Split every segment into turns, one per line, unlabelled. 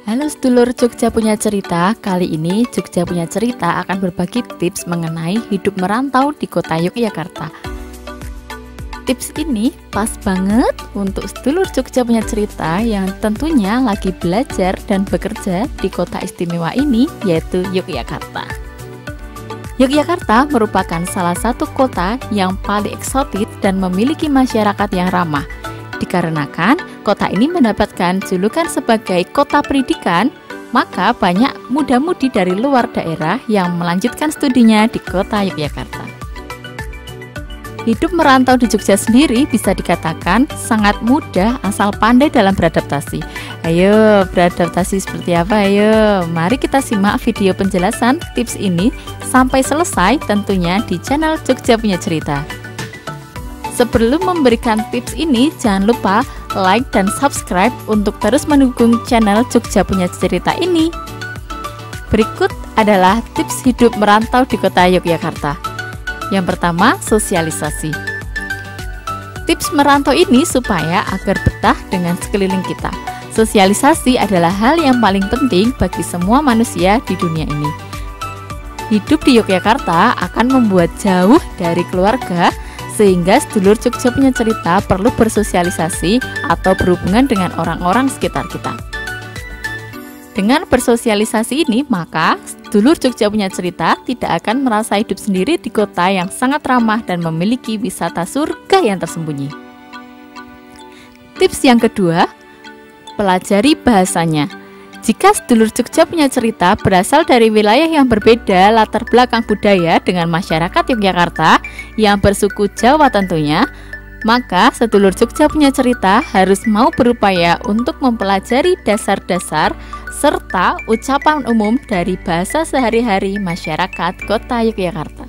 Halo sedulur Jogja Punya Cerita. Kali ini Jogja Punya Cerita akan berbagi tips mengenai hidup merantau di kota Yogyakarta. Tips ini pas banget untuk sedulur Jogja Punya Cerita yang tentunya lagi belajar dan bekerja di kota istimewa ini, yaitu Yogyakarta. Yogyakarta merupakan salah satu kota yang paling eksotis dan memiliki masyarakat yang ramah. Dikarenakan kota ini mendapatkan julukan sebagai kota pendidikan, maka banyak muda-mudi dari luar daerah yang melanjutkan studinya di kota Yogyakarta. Hidup merantau di Jogja sendiri bisa dikatakan sangat mudah asal pandai dalam beradaptasi. Ayo, beradaptasi seperti apa? Ayo, mari kita simak video penjelasan tips ini sampai selesai tentunya di channel Jogja Punya Cerita. Sebelum memberikan tips ini, jangan lupa like dan subscribe untuk terus mendukung channel Jogja Punya Cerita ini. Berikut adalah tips hidup merantau di kota Yogyakarta. Yang pertama, sosialisasi. Tips merantau ini supaya agar betah dengan sekeliling kita. Sosialisasi adalah hal yang paling penting bagi semua manusia di dunia ini. Hidup di Yogyakarta akan membuat jauh dari keluarga, sehingga sedulur Jogja Punya Cerita perlu bersosialisasi atau berhubungan dengan orang-orang sekitar kita. Dengan bersosialisasi ini, maka sedulur Jogja Punya Cerita tidak akan merasa hidup sendiri di kota yang sangat ramah dan memiliki wisata surga yang tersembunyi. Tips yang kedua, pelajari bahasanya. Jika sedulur Jogja Punya Cerita berasal dari wilayah yang berbeda latar belakang budaya dengan masyarakat Yogyakarta yang bersuku Jawa tentunya, maka sedulur Jogja Punya Cerita harus mau berupaya untuk mempelajari dasar-dasar serta ucapan umum dari bahasa sehari-hari masyarakat kota Yogyakarta.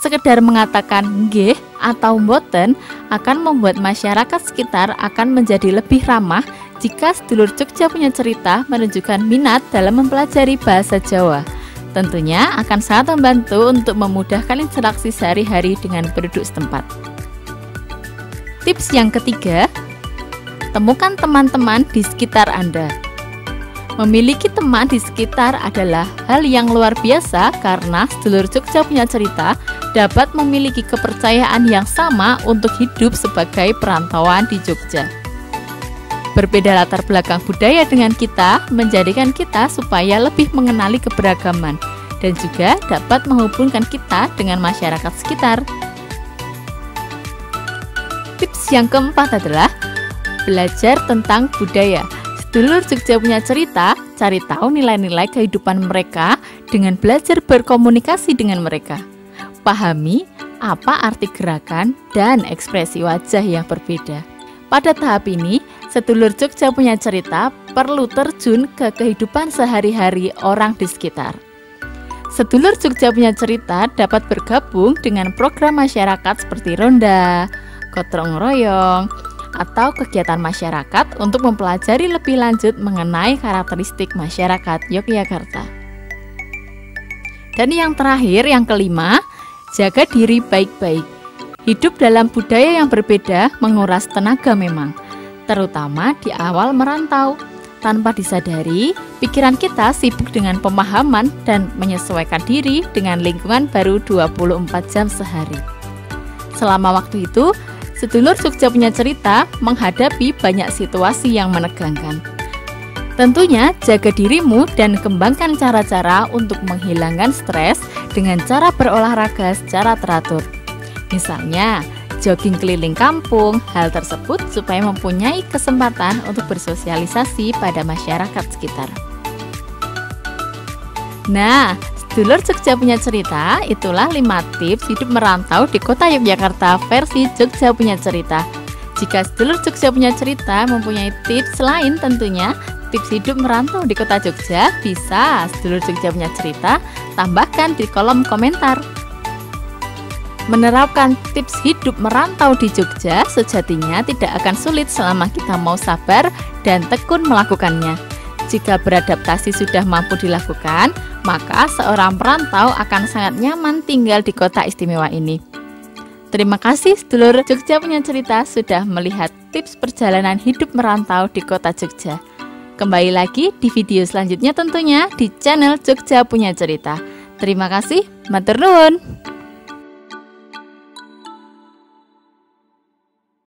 Sekedar mengatakan nggih atau mboten akan membuat masyarakat sekitar akan menjadi lebih ramah jika sedulur Jogja Punya Cerita menunjukkan minat dalam mempelajari bahasa Jawa. Tentunya akan sangat membantu untuk memudahkan interaksi sehari-hari dengan penduduk setempat. Tips yang ketiga, temukan teman-teman di sekitar Anda. Memiliki teman di sekitar adalah hal yang luar biasa karena sedulur Jogja Punya Cerita dapat memiliki kepercayaan yang sama untuk hidup sebagai perantauan di Jogja. Berbeda latar belakang budaya dengan kita menjadikan kita supaya lebih mengenali keberagaman dan juga dapat menghubungkan kita dengan masyarakat sekitar. Tips yang keempat adalah belajar tentang budaya. Sedulur Jogja Punya Cerita cari tahu nilai-nilai kehidupan mereka dengan belajar berkomunikasi dengan mereka. Pahami apa arti gerakan dan ekspresi wajah yang berbeda. Pada tahap ini, sedulur Jogja Punya Cerita perlu terjun ke kehidupan sehari-hari orang di sekitar. Sedulur Jogja Punya Cerita dapat bergabung dengan program masyarakat seperti ronda, gotong royong, atau kegiatan masyarakat untuk mempelajari lebih lanjut mengenai karakteristik masyarakat Yogyakarta. Dan yang terakhir, yang kelima, jaga diri baik-baik. Hidup dalam budaya yang berbeda menguras tenaga memang, terutama di awal merantau. Tanpa disadari, pikiran kita sibuk dengan pemahaman dan menyesuaikan diri dengan lingkungan baru 24 jam sehari. Selama waktu itu, sedulur Jogja Punya Cerita menghadapi banyak situasi yang menegangkan. Tentunya jaga dirimu dan kembangkan cara-cara untuk menghilangkan stres dengan cara berolahraga secara teratur. Misalnya, jogging keliling kampung, hal tersebut supaya mempunyai kesempatan untuk bersosialisasi pada masyarakat sekitar. Nah, sedulur Jogja Punya Cerita, itulah 5 tips hidup merantau di kota Yogyakarta versi Jogja Punya Cerita. Jika sedulur Jogja Punya Cerita mempunyai tips lain tentunya, tips hidup merantau di kota Jogja, bisa sedulur Jogja Punya Cerita tambahkan di kolom komentar. Menerapkan tips hidup merantau di Jogja sejatinya tidak akan sulit selama kita mau sabar dan tekun melakukannya. Jika beradaptasi sudah mampu dilakukan, maka seorang perantau akan sangat nyaman tinggal di kota istimewa ini. Terima kasih sedulur Jogja Punya Cerita sudah melihat tips perjalanan hidup merantau di kota Jogja. Kembali lagi di video selanjutnya tentunya di channel Jogja Punya Cerita. Terima kasih, matur nuwun.